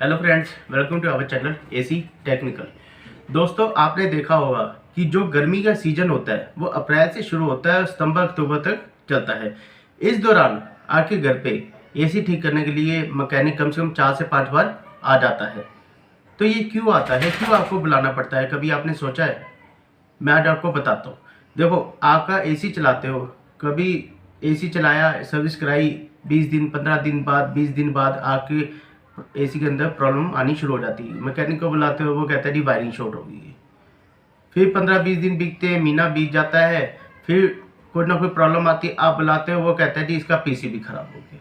Hello friends, welcome to our channel AC technical. दोस्तों, आपने देखा होगा कि जो गर्मी का सीजन होता है वो अप्रैल से शुरू होता है और सितंबर अक्टूबर तक चलता है। इस दौरान आपके घर पे एसी ठीक करने के लिए मैकेनिक कम से कम 4 से 5 बार आ जाता है। तो ये क्यों आता है, क्यों आपको बुलाना पड़ता है, कभी आपने सोचा है? मैं आज आपको बताता हूँ। देखो, आपका एसी चलाते हो, कभी एसी चलाया, सर्विस कराई, 20 दिन 15 दिन बाद 20 दिन बाद आपके एसी के अंदर प्रॉब्लम आनी शुरू हो जाती है। मैकेनिक को बुलाते हो, वो कहता है जी वायरिंग शॉर्ट हो गई है। फिर 15-20 दिन बीतते हैं, महीना बीत जाता है, फिर कोई ना कोई प्रॉब्लम आती है, आप बुलाते हो, वो कहता है जी इसका पीसीबी खराब हो गया।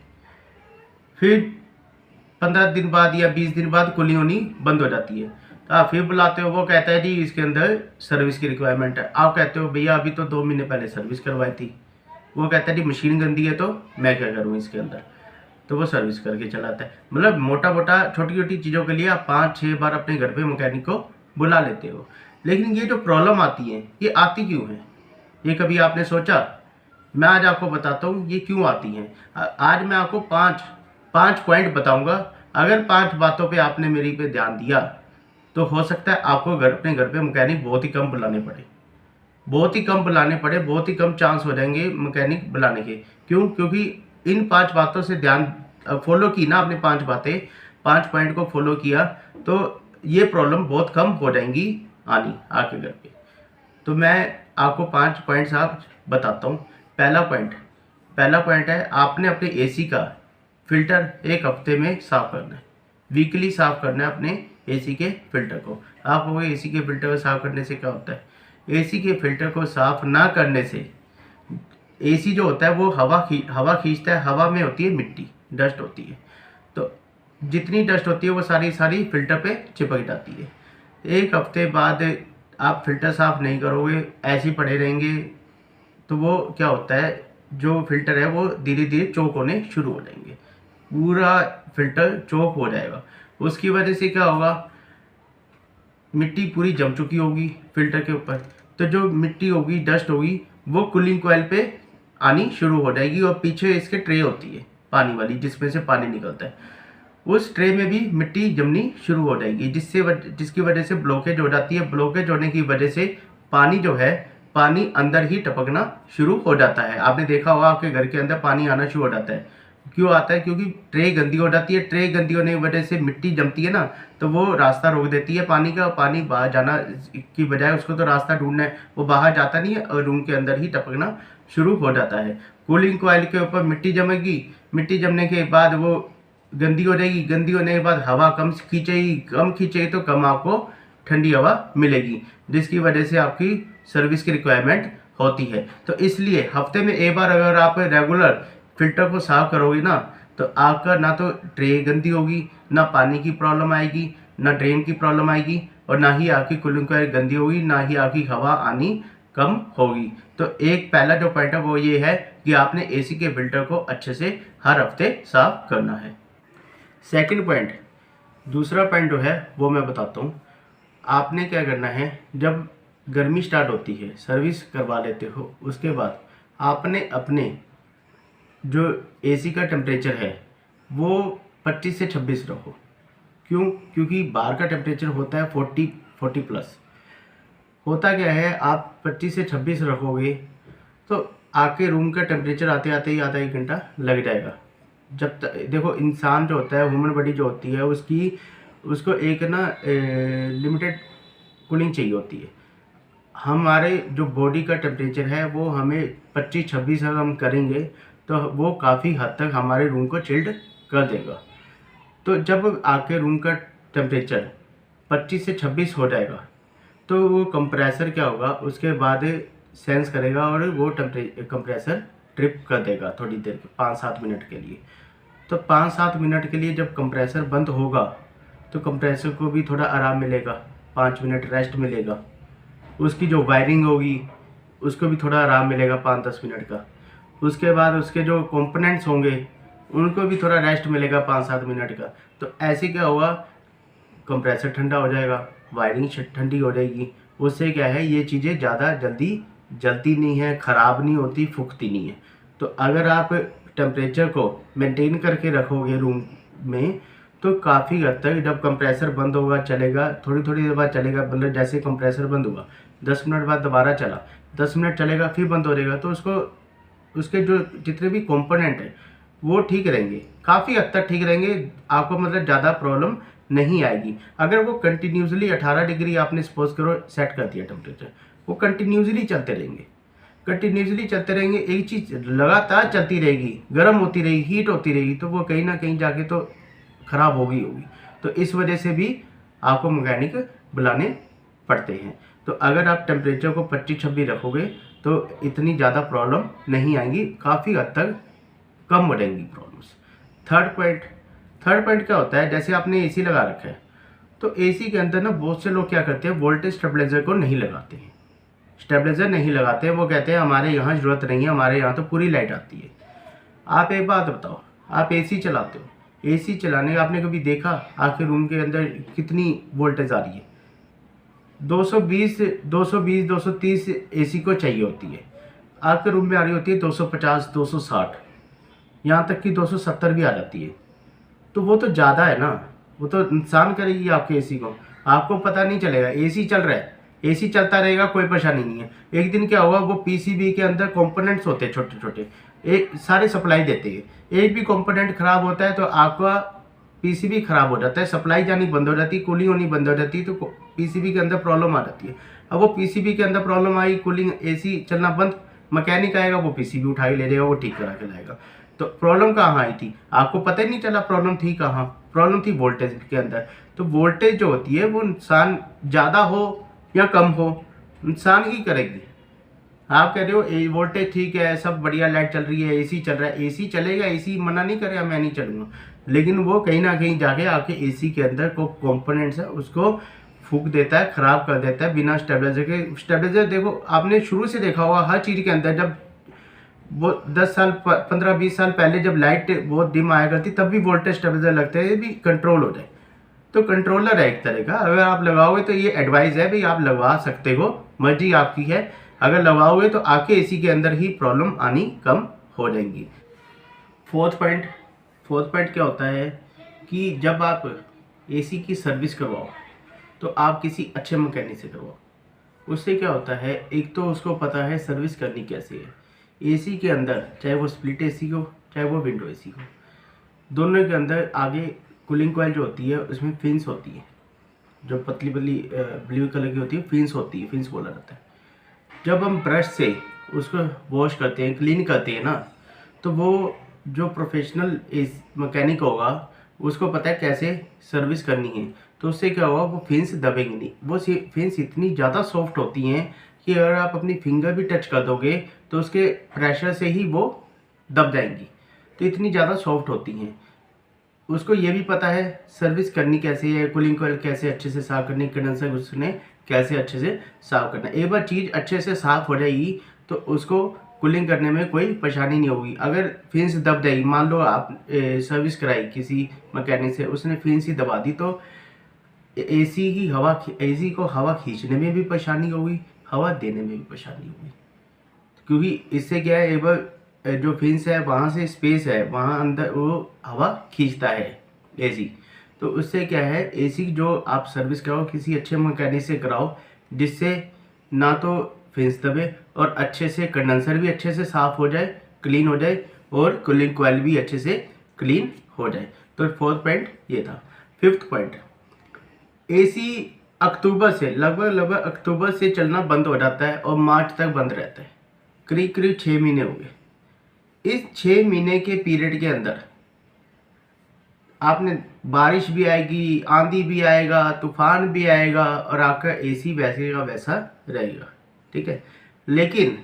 फिर 15 दिन बाद या 20 दिन बाद कूलिंग होनी बंद हो जाती है, तो आप फिर बुलाते हो, वो कहता है जी इसके अंदर सर्विस की रिक्वायरमेंट है। आप कहते हो भैया अभी तो 2 महीने पहले सर्विस करवाई थी। वो कहता है जी मशीन गंदी है, तो मैं क्या करूँ इसके अंदर। तो वो सर्विस करके चलाता है। मतलब मोटा मोटा छोटी छोटी चीज़ों के लिए आप 5-6 बार अपने घर पे मैकेनिक को बुला लेते हो। लेकिन ये जो प्रॉब्लम आती है, ये आती क्यों है, ये कभी आपने सोचा? मैं आज आपको बताता हूँ ये क्यों आती हैं। आज मैं आपको पाँच पॉइंट बताऊंगा। अगर 5 बातों पे आपने मेरी पे ध्यान दिया तो हो सकता है आपको अपने घर पे मैकेनिक बहुत ही कम बुलाने पड़े, बहुत ही कम चांस हो जाएंगे मैकेनिक बुलाने के। क्यों? क्योंकि इन 5 बातों से ध्यान फॉलो की ना, आपने 5 बातें, 5 पॉइंट को फॉलो किया तो ये प्रॉब्लम बहुत कम हो जाएंगी आनी आपके घर पे। तो मैं आपको 5 पॉइंट्स आप बताता हूँ। पहला पॉइंट है, आपने अपने एसी का फिल्टर 1 हफ्ते में साफ करना है। वीकली साफ करना है अपने एसी के फिल्टर को। आपको एसी के फिल्टर को साफ करने से क्या होता है? एसी के फिल्टर को साफ ना करने से एसी जो होता है वो हवा खींचता है। हवा में होती है मिट्टी, डस्ट होती है, तो जितनी डस्ट होती है वो सारी फिल्टर पे चिपक जाती है। 1 हफ्ते बाद आप फिल्टर साफ नहीं करोगे, ऐसे ही पड़े रहेंगे, तो वो क्या होता है, जो फिल्टर है वो धीरे धीरे चोक होने शुरू हो जाएंगे, पूरा फिल्टर चोक हो जाएगा। उसकी वजह से क्या होगा, मिट्टी पूरी जम चुकी होगी फिल्टर के ऊपर, तो जो मिट्टी होगी, डस्ट होगी, वो कूलिंग कॉइल पे आनी शुरू हो जाएगी। और पीछे इसके ट्रे होती है पानी वाली, जिसमें से पानी निकलता है, उस ट्रे में भी मिट्टी जमनी शुरू हो जाएगी, जिसकी वजह से ब्लॉकेज हो जाती है। ब्लॉकेज होने की वजह से पानी जो है, पानी अंदर ही टपकना शुरू हो जाता है। आपने देखा होगा आपके घर के अंदर पानी आना शुरू हो जाता है। क्यों आता है? क्योंकि ट्रे गंदी हो जाती है। ट्रे गंदी होने की वजह से मिट्टी जमती है ना, तो वो रास्ता रोक देती है पानी का। पानी बाहर जाना की बजाय उसको तो रास्ता ढूंढना है, वो बाहर जाता नहीं है और रूम के अंदर ही टपकना शुरू हो जाता है। कूलिंग कॉइल के ऊपर मिट्टी जमेगी, मिट्टी जमने के बाद वो गंदी हो जाएगी। गंदी होने के बाद हवा कम खींचेगी तो कम आपको ठंडी हवा मिलेगी, जिसकी वजह से आपकी सर्विस की रिक्वायरमेंट होती है। तो इसलिए हफ्ते में एक बार अगर आप रेगुलर फिल्टर को साफ करोगे ना, तो आपका ना तो ट्रे गंदी होगी, ना पानी की प्रॉब्लम आएगी, ना ड्रेन की प्रॉब्लम आएगी, और ना ही आपकी कूलिंग कॉइल गंदी होगी, ना ही आपकी हवा आनी कम होगी। तो एक पहला जो पॉइंट है वो ये है कि आपने एसी के फिल्टर को अच्छे से हर हफ्ते साफ करना है। सेकंड पॉइंट, दूसरा पॉइंट जो है वो मैं बताता हूँ। आपने क्या करना है, जब गर्मी स्टार्ट होती है, सर्विस करवा लेते हो, उसके बाद आपने अपने जो एसी का टेम्परेचर है वो 25 से 26 रखो। क्यों? क्योंकि बाहर का टेम्परेचर होता है 40 प्लस। होता क्या है, आप 25 से 26 रखोगे तो आपके रूम का टेम्परेचर आते आते ही आधा 1 घंटा लग जाएगा। जब तक देखो, इंसान जो होता है, ह्यूमन बॉडी जो होती है, उसको एक ना लिमिटेड कूलिंग चाहिए होती है। हमारे जो बॉडी का टेम्परेचर है वो हमें 25-26 अगर हम करेंगे तो वो काफ़ी हद तक हमारे रूम को चिल्ड कर देगा। तो जब आपके रूम का टेम्परेचर 25 से 26 हो जाएगा तो वो कंप्रेसर क्या होगा, उसके बाद सेंस करेगा और वो कंप्रेसर ट्रिप कर देगा थोड़ी देर के 5-7 मिनट के लिए। तो 5-7 मिनट के लिए जब कंप्रेसर बंद होगा तो कंप्रेसर को भी थोड़ा आराम मिलेगा, 5 मिनट रेस्ट मिलेगा। उसकी जो वायरिंग होगी उसको भी थोड़ा आराम मिलेगा 5-10 मिनट का। उसके बाद उसके जो कंपोनेंट्स होंगे उनको भी थोड़ा रेस्ट मिलेगा 5-7 मिनट का। तो ऐसे क्या होगा, कंप्रेसर ठंडा हो जाएगा, वायरिंग ठंडी हो जाएगी। उससे क्या है, ये चीज़ें ज़्यादा जल्दी जलती नहीं है, ख़राब नहीं होती, फूकती नहीं है। तो अगर आप टेम्परेचर को मेंटेन करके रखोगे रूम में, तो काफ़ी हद तक जब कंप्रेसर बंद होगा चलेगा, थोड़ी थोड़ी देर बाद चलेगा, मतलब जैसे कंप्रेसर बंद हुआ 10 मिनट बाद दोबारा चला, 10 मिनट चलेगा फिर बंद हो जाएगा, तो उसको उसके जो जितने भी कंपोनेंट हैं वो ठीक रहेंगे, काफ़ी हद तक ठीक रहेंगे, आपको मतलब ज़्यादा प्रॉब्लम नहीं आएगी। अगर वो कंटिन्यूसली 18 डिग्री आपने सपोज करो सेट कर दिया टेम्परेचर, वो कंटिन्यूसली चलते रहेंगे, कंटिन्यूसली चलते रहेंगे, एक चीज़ लगातार चलती रहेगी, गर्म होती रहेगी, हीट होती रहेगी, तो वो कहीं ना कहीं जाके तो ख़राब होगी। तो इस वजह से भी आपको मैकेनिक बुलाने पड़ते हैं। तो अगर आप टेम्परेचर को 25-26 रखोगे तो इतनी ज़्यादा प्रॉब्लम नहीं आएंगी, काफ़ी हद तक कम हो जाएंगी प्रॉब्लम्स। थर्ड पॉइंट क्या होता है, जैसे आपने एसी लगा रखा है, तो एसी के अंदर ना बहुत से लोग क्या करते हैं, वोल्टेज स्टेबलाइजर को नहीं लगाते हैं, स्टेबलाइजर नहीं लगाते हैं, वो कहते हैं हमारे यहाँ ज़रूरत नहीं है, हमारे यहाँ तो पूरी लाइट आती है। आप एक बात बताओ, आप एसी चलाते हो, एसी चलाने आपने कभी देखा आपके रूम के अंदर कितनी वोल्टेज आ रही है? 220 230 एसी को चाहिए होती है, आपके रूम में आ रही होती है 250 260, यहाँ तक कि 270 भी आ जाती है। तो वो तो ज़्यादा है ना, वो तो नुकसान करेगी आपके एसी को, आपको पता नहीं चलेगा। एसी चल रहा है, एसी चलता रहेगा, कोई परेशानी नहीं है। एक दिन क्या होगा, वो पीसीबी के अंदर कंपोनेंट्स होते हैं छोटे छोटे, एक सारे सप्लाई देते हैं, एक भी कंपोनेंट खराब होता है तो आपका पीसीबी खराब हो जाता है, सप्लाई जानी बंद हो जाती है, कूलिंग होनी बंद हो जाती है, तो पीसीबी के अंदर प्रॉब्लम आ जाती है। अब वो पीसीबी के अंदर प्रॉब्लम आई, कूलिंग एसी चलना बंद, मैकेनिक आएगा, वो पीसीबी उठा के ले जाएगा, वो ठीक करा के लाएगा। तो प्रॉब्लम कहाँ आई थी, आपको पता ही नहीं चला प्रॉब्लम थी कहाँ, प्रॉब्लम थी वोल्टेज के अंदर। तो वोल्टेज जो होती है वो नुकसान ज़्यादा हो या कम हो, नुकसान ही करेगी। आप कह रहे हो वोल्टेज ठीक है, सब बढ़िया, लाइट चल रही है, एसी चल रहा है, एसी चलेगा, एसी मना नहीं करेगा, मैं नहीं चलूँगा, लेकिन वो कहीं ना कहीं जाके आपके एसी के अंदर को कंपोनेंट्स है उसको फूक देता है, ख़राब कर देता है बिना स्टेबलाइजर के। स्टेबलाइजर देखो, आपने शुरू से देखा होगा हर चीज़ के अंदर, जब वो 10 साल 15-20 साल पहले जब लाइट बहुत डिम आया करती तब भी वोल्टेज स्टेबलाइजर लगते हैं, भी कंट्रोल हो जाए। तो कंट्रोलर है एक तरह का, अगर आप लगाओगे तो ये एडवाइस है भाई, आप लगवा सकते हो, मर्जी आपकी है। अगर लगाओगे तो आपके एसी के अंदर ही प्रॉब्लम आनी कम हो जाएंगी। फोर्थ पॉइंट क्या होता है कि जब आप एसी की सर्विस करवाओ तो आप किसी अच्छे मैकेनिक से करवाओ। उससे क्या होता है, एक तो उसको पता है सर्विस करनी कैसे है। एसी के अंदर चाहे वो स्प्लिट एसी हो चाहे वो विंडो एसी हो, दोनों के अंदर आगे कूलिंग कॉइल जो होती है उसमें फिन्स होती है, जो पतली पतली ब्लू कलर की होती है, फिन्स होती है, फिन्स बोला जाता है। जब हम ब्रश से उसको वॉश करते हैं, क्लीन करते हैं ना, तो वो जो प्रोफेशनल मैकेनिक होगा उसको पता है कैसे सर्विस करनी है। तो उससे क्या होगा, वो फिन्स दबेंगी नहीं। वो फिन्स इतनी ज़्यादा सॉफ्ट होती हैं कि अगर आप अपनी फिंगर भी टच कर दोगे तो उसके प्रेशर से ही वो दब जाएंगी, तो इतनी ज़्यादा सॉफ्ट होती हैं। उसको ये भी पता है सर्विस करनी कैसे है, कूलिंग कॉइल कैसे अच्छे से साफ़ करनी, कंडेंसर उसने कैसे अच्छे से साफ़ करना। एक बार चीज़ अच्छे से साफ़ हो जाएगी तो उसको कूलिंग करने में कोई परेशानी नहीं होगी। अगर फिन्स दब जाएगी, मान लो आप सर्विस कराई किसी मैकेनिक से, उसने फिन्स ही दबा दी, तो एसी को हवा खींचने में भी परेशानी होगी, हवा देने में भी परेशानी होगी। क्योंकि इससे क्या है, एक बार जो फिन्स है वहाँ से स्पेस है, वहाँ अंदर वो हवा खींचता है एसी। तो उससे क्या है, एसी जो आप सर्विस कराओ किसी अच्छे मैकेनिक से कराओ, जिससे ना तो फिन्स दबे और अच्छे से कंडेंसर भी अच्छे से साफ़ हो जाए, क्लीन हो जाए, और कूलिंग कॉइल भी अच्छे से क्लीन हो जाए। तो फोर्थ पॉइंट ये था। फिफ्थ पॉइंट, एसी लगभग अक्टूबर से चलना बंद हो जाता है और मार्च तक बंद रहता है। करीब 6 महीने हो गए। इस 6 महीने के पीरियड के अंदर आपने बारिश भी आएगी, आंधी भी आएगा, तूफान भी आएगा, और आपका एसी वैसे का वैसा रहेगा, ठीक है। लेकिन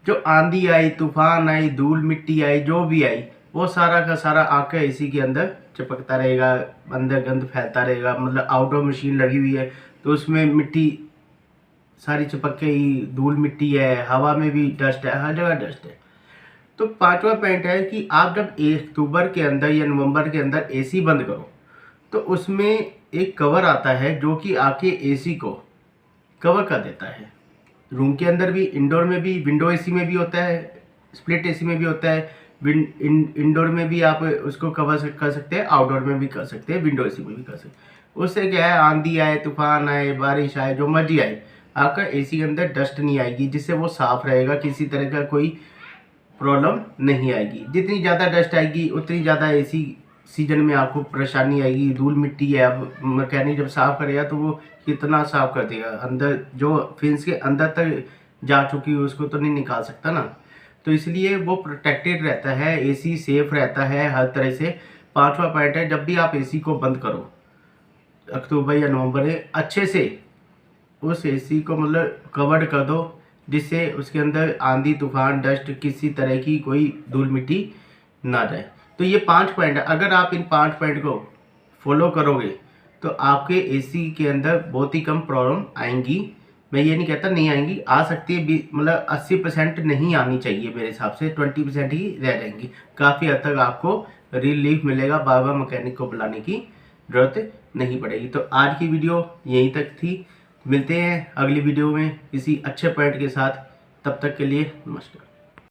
जो आंधी आई, तूफान आई, धूल मिट्टी आई, जो भी आई, वो सारा का सारा आपका एसी के अंदर चिपकता रहेगा, अंदर गंद फैलता रहेगा। मतलब आउटडोर मशीन लगी हुई है तो उसमें मिट्टी सारी चिपक के ही, धूल मिट्टी है, हवा में भी डस्ट है, हर जगह डस्ट है। तो पांचवा पॉइंट है कि आप जब अक्टूबर के अंदर या नवंबर के अंदर एसी बंद करो तो उसमें एक कवर आता है जो कि आपके एसी को कवर कर देता है। रूम के अंदर भी, इंडोर में भी, विंडो एसी में भी होता है, स्प्लिट एसी में भी होता है, इंडोर में भी आप उसको कवर कर सकते हैं, आउटडोर में भी कर सकते हैं, विंडो एसी में भी कर सकते हैं। उससे क्या है, आंधी आए, तूफान आए, बारिश आए, जो मर्जी आए, आपका एसी के अंदर डस्ट नहीं आएगी, जिससे वो साफ रहेगा, किसी तरह का कोई प्रॉब्लम नहीं आएगी। जितनी ज़्यादा डस्ट आएगी उतनी ज़्यादा एसी सीजन में आपको परेशानी आएगी। धूल मिट्टी है, अब मैकेनिक जब साफ़ करेगा तो वो कितना साफ़ कर देगा, अंदर जो फिन्स के अंदर तक जा चुकी है उसको तो नहीं निकाल सकता ना। तो इसलिए वो प्रोटेक्टेड रहता है, एसी सेफ रहता है हर तरह से। 5वां पॉइंट है, जब भी आप एसी को बंद करो अक्टूबर या नवंबर में, अच्छे से उस एसी को मतलब कवर्ड कर दो, जिससे उसके अंदर आंधी तूफान डस्ट किसी तरह की कोई धूल मिट्टी ना जाए। तो ये 5 पॉइंट है, अगर आप इन 5 पॉइंट को फॉलो करोगे तो आपके एसी के अंदर बहुत ही कम प्रॉब्लम आएंगी। मैं ये नहीं कहता नहीं आएंगी, आ सकती है, मतलब 80% नहीं आनी चाहिए मेरे हिसाब से, 20% ही रह जाएंगी। काफ़ी हद तक आपको रिलीफ मिलेगा, बार बार मैकेनिक को बुलाने की ज़रूरत नहीं पड़ेगी। तो आज की वीडियो यहीं तक थी, मिलते हैं अगली वीडियो में किसी अच्छे पॉइंट के साथ। तब तक के लिए नमस्कार।